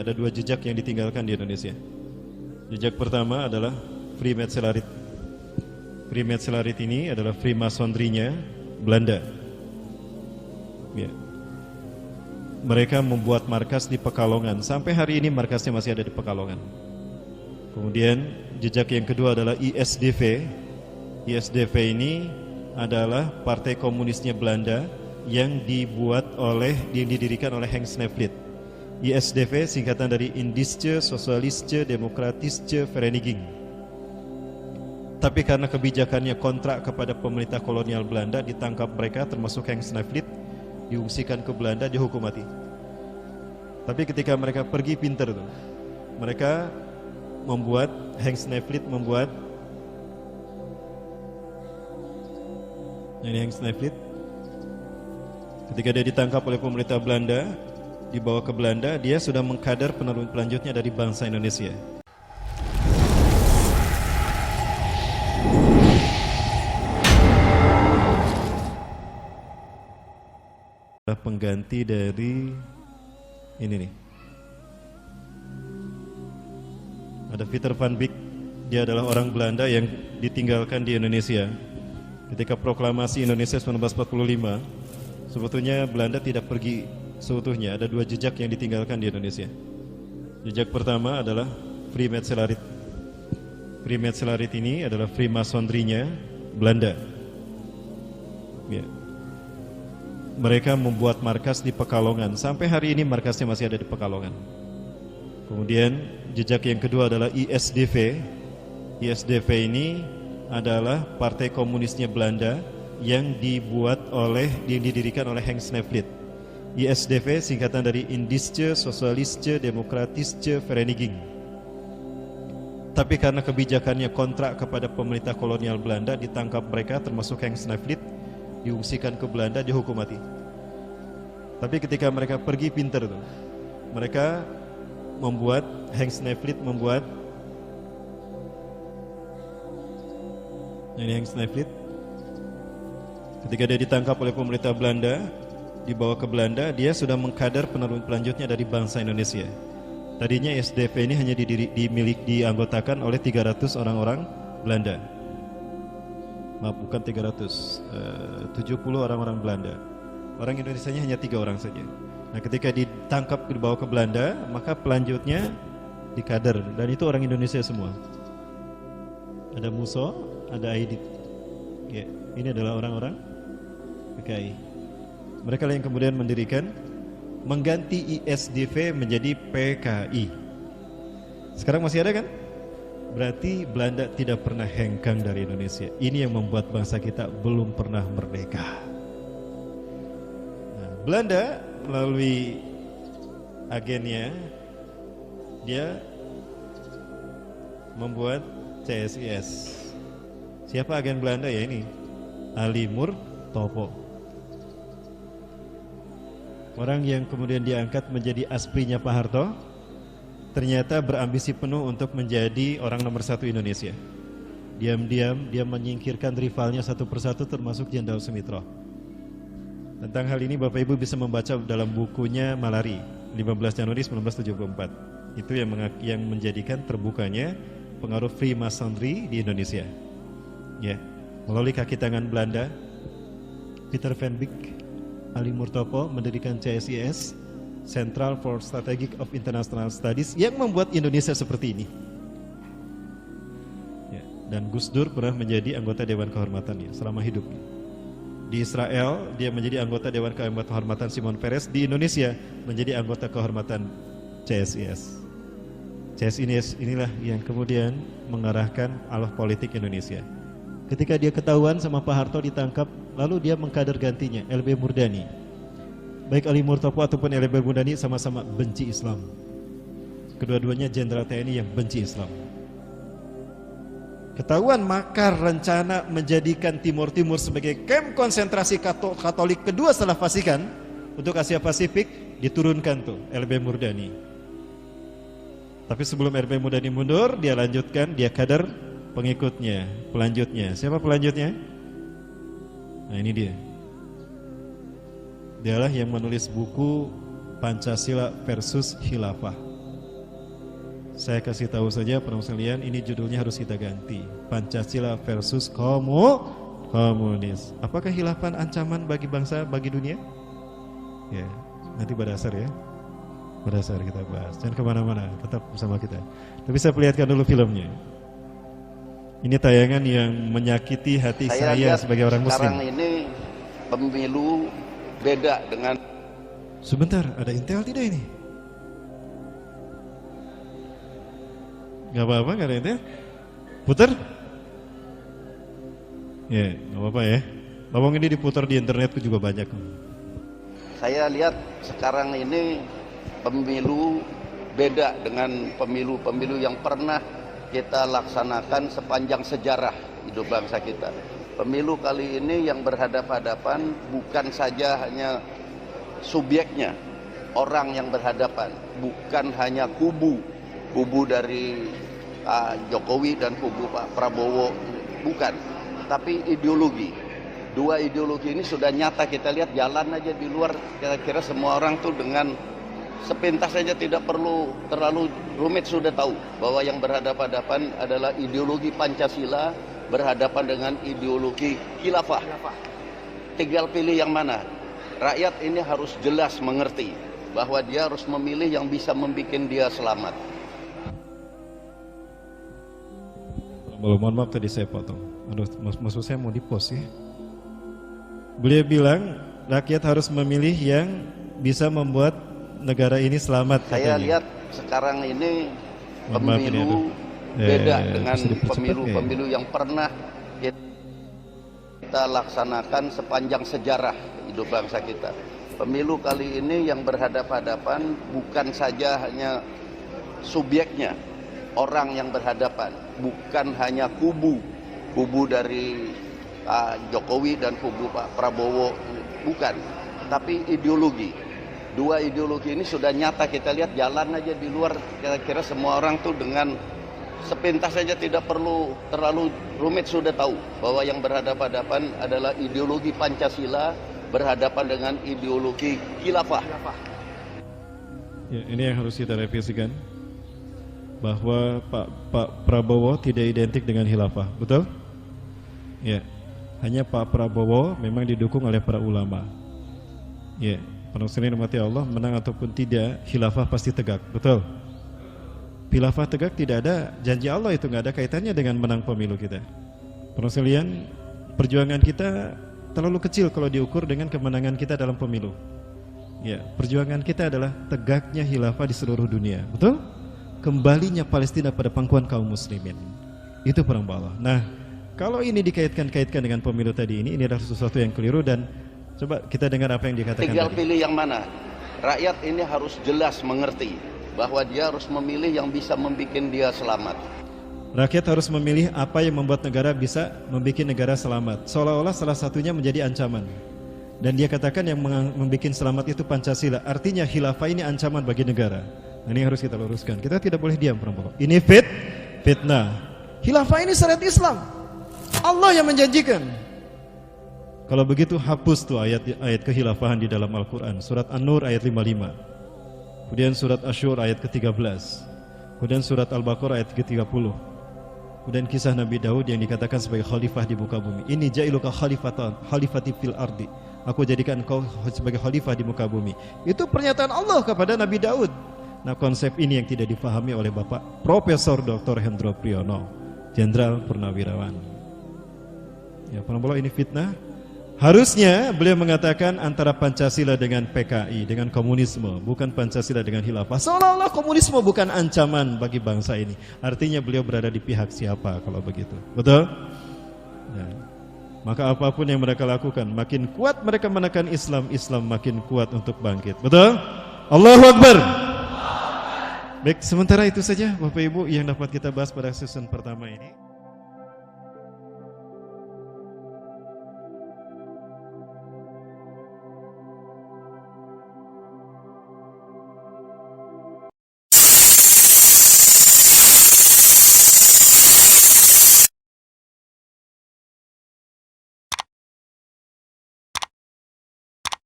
ada dua jejak yang ditinggalkan di Indonesia. Jejak pertama adalah Freemasonry. Freemasonry ini adalah Freemasonry-nya Belanda. Ya. Mereka membuat markas di Pekalongan. Sampai hari ini markasnya masih ada di Pekalongan. Kemudian jejak yang kedua adalah ISDV. ISDV ini adalah Partai Komunisnya Belanda yang didirikan oleh Henk Snevely. ISDV singkatan dari Indische Socialistische Demokratische Vereniging. Tapi karena kebijakannya kontrak kepada pemerintah kolonial Belanda, ditangkap mereka termasuk Henk Snevely, diungsikan ke Belanda, dihukum mati. Tapi ketika mereka pergi pinter tuh, mereka membuat Henk Snevely membuat ini Henk Snevely. Ketika dia ditangkap oleh pemerintah Belanda, dibawa ke Belanda, dia sudah mengkader penerus pelanjutnya dari bangsa Indonesia. Pengganti dari ini nih. Ada Peter van Beek, dia adalah orang Belanda yang ditinggalkan di Indonesia. Ketika proklamasi Indonesia 1945, sebetulnya Belanda tidak pergi seutuhnya, ada dua jejak yang ditinggalkan di Indonesia. Jejak pertama adalah Freemasonry. Freemasonry ini adalah Freemasonry-nya Belanda. Ya. Mereka membuat markas di Pekalongan. Sampai hari ini markasnya masih ada di Pekalongan. Kemudian jejak yang kedua adalah ISDV. ISDV ini adalah Partai Komunisnya Belanda yang didirikan oleh Henk Snevely. ISDV singkatan dari Indische Socialistische Demokratische Vereniging. Tapi karena kebijakannya kontrak kepada pemerintah kolonial Belanda, ditangkap mereka termasuk Henk Snevely, diungsikan ke Belanda, dihukum mati. Tapi ketika mereka pergi pinter tuh, mereka membuat Henk Snevely membuat ini Henk Snevely. Ketika dia ditangkap oleh pemerintah Belanda, dibawa ke Belanda, dia sudah mengkader penerus pelanjutnya dari bangsa Indonesia. Tadinya SDV ini hanya dianggotakan oleh 300 orang-orang Belanda. Maaf, bukan 300, 70 orang-orang Belanda. Orang Indonesianya hanya 3 orang saja. Nah, ketika ditangkap dibawa ke Belanda, maka pelanjutnya dikader, dan itu orang Indonesia semua. Ada Muso, ada Aidit. Ya, ini adalah orang-orang PKI. Mereka yang kemudian mengganti ISDV menjadi PKI. Sekarang masih ada kan? Berarti Belanda tidak pernah hengkang dari Indonesia. Ini yang membuat bangsa kita belum pernah merdeka. Nah, Belanda melalui agennya, dia membuat CSIS. Siapa agen Belanda ya ini? Ali Murtopo. Orang yang kemudian diangkat menjadi asprinya Pak Harto, ternyata berambisi penuh untuk menjadi orang nomor 1 Indonesia. Diam-diam dia menyingkirkan rivalnya satu persatu, termasuk Jenderal Sumitro. Tentang hal ini Bapak Ibu bisa membaca dalam bukunya Malari 15 Januari 1974. Itu yang menjadikan terbukanya pengaruh Freemasonry di Indonesia. Ya, melalui kaki tangan Belanda, Peter van Beek, Ali Murtopo mendirikan CSIS, Central for Strategic of International Studies, yang membuat Indonesia seperti ini. Ya, dan Gus Dur pernah menjadi anggota Dewan Kehormatannya selama hidupnya. Di Israel dia menjadi anggota Dewan Kehormatan Shimon Peres. Di Indonesia menjadi anggota kehormatan CSIS. CSIS inilah yang kemudian mengarahkan arah politik Indonesia. Ketika dia ketahuan sama Pak Harto, ditangkap, lalu dia mengkader gantinya, LB Murdani. Baik Ali Murtopo ataupun LB Murdani sama-sama benci Islam. Kedua-duanya jenderal TNI yang benci Islam. Ketahuan makar rencana menjadikan Timur Timur sebagai kamp konsentrasi Katolik kedua setelah Vatikan untuk Asia Pasifik, diturunkan tuh LB Murdani. Tapi sebelum LB Murdani mundur, dia lanjutkan, dia kader pengikutnya, pelanjutnya. Siapa pelanjutnya? Nah, ini dia. Dialah yang menulis buku Pancasila versus Khilafah. Saya kasih tahu saja para sekalian, ini judulnya harus kita ganti. Pancasila versus komunis. Apakah khilafah ancaman bagi bangsa, bagi dunia? Ya, nanti berdasar ya. Berdasar kita bahas. Jangan kemana-mana, tetap bersama kita. Tapi saya perlihatkan dulu filmnya. Ini tayangan yang menyakiti hati saya sebagai orang muslim. Sekarang ini pemilu beda dengan... Sebentar, ada intel tidak ini? Gak apa-apa, gak ada intel? Putar? Ya, gak apa-apa ya. Lawang ini diputar di internet juga banyak. Saya lihat sekarang ini pemilu beda dengan pemilu-pemilu yang pernah kita laksanakan sepanjang sejarah hidup bangsa kita. Pemilu kali ini yang berhadapan-hadapan bukan saja hanya subjeknya, orang yang berhadapan, bukan hanya kubu dari Pak Jokowi dan kubu Pak Prabowo, bukan, tapi ideologi. Dua ideologi ini sudah nyata kita lihat, jalan aja di luar, kira-kira semua orang tuh dengan sepintas saja, tidak perlu terlalu rumit, sudah tahu bahwa yang berhadapan-hadapan adalah ideologi Pancasila berhadapan dengan ideologi khilafah. Tinggal pilih yang mana. Rakyat ini harus jelas mengerti bahwa dia harus memilih yang bisa membuat dia selamat. Mohon maaf tadi saya potong. Aduh, maksud saya mau di-post ya. Beliau bilang rakyat harus memilih yang bisa membuat negara ini selamat. Saya lihat sekarang ini pemilu beda dengan pemilu-pemilu yang pernah kita laksanakan sepanjang sejarah hidup bangsa kita. Pemilu kali ini yang berhadapan-hadapan bukan saja hanya subjeknya, orang yang berhadapan, bukan hanya kubu dari Pak Jokowi dan kubu Pak Prabowo, bukan, tapi ideologi. Dua ideologi ini sudah nyata kita lihat, jalan aja di luar, kira-kira semua orang tuh dengan sepintas saja, tidak perlu terlalu rumit, sudah tahu bahwa yang berhadapan-hadapan adalah ideologi Pancasila berhadapan dengan ideologi khilafah. Ya, ini yang harus kita revisikan, bahwa Pak Prabowo tidak identik dengan khilafah, betul? Ya, hanya Pak Prabowo memang didukung oleh para ulama. Ya, para muslimin mati Allah, menang ataupun tidak, khilafah pasti tegak, betul? Khilafah tegak, tidak ada janji Allah, itu nggak ada kaitannya dengan menang pemilu kita. Para muslimin, perjuangan kita terlalu kecil kalau diukur dengan kemenangan kita dalam pemilu. Ya, perjuangan kita adalah tegaknya khilafah di seluruh dunia, betul? Kembalinya Palestina pada pangkuan kaum muslimin. Itu perang Allah. Nah, kalau ini dikaitkan dengan pemilu tadi ini adalah sesuatu yang keliru, dan coba kita dengar apa yang dikatakan. Tinggal tadi. pilih yang mana. Rakyat ini harus jelas mengerti bahwa dia harus memilih yang bisa membuat dia selamat. Rakyat harus memilih apa yang membuat negara bisa membuat negara selamat. Seolah-olah salah satunya menjadi ancaman. Dan dia katakan yang membuat selamat itu Pancasila. Artinya khilafah ini ancaman bagi negara. Nah, ini harus kita luruskan. Kita tidak boleh diam, perempuan. Ini fitnah. Khilafah ini syariat Islam. Allah yang menjanjikan. Kalau begitu hapus tuh ayat kekhilafahan di dalam Al-Quran. Surat An-Nur ayat 55. Kemudian surat Asy-Syura ayat ke-13. Kemudian surat Al-Baqarah ayat ke-30. Kemudian kisah Nabi Daud yang dikatakan sebagai khalifah di muka bumi. Ini ja'iluka khalifati fil ardi. Aku jadikan kau sebagai khalifah di muka bumi. Itu pernyataan Allah kepada Nabi Daud. Nah, konsep ini yang tidak difahami oleh Bapak Profesor Dr. Hendro Priyono, Jenderal Purnawirawan. Ya, para ini fitnah. Harusnya beliau mengatakan antara Pancasila dengan PKI, dengan komunisme, bukan Pancasila dengan khilafah. Seolah-olah komunisme bukan ancaman bagi bangsa ini. Artinya beliau berada di pihak siapa kalau begitu? Betul? Ya. Maka apapun yang mereka lakukan, makin kuat mereka menekan Islam, Islam makin kuat untuk bangkit. Betul? Allahu Akbar. Baik, sementara itu saja Bapak Ibu yang dapat kita bahas pada season pertama ini.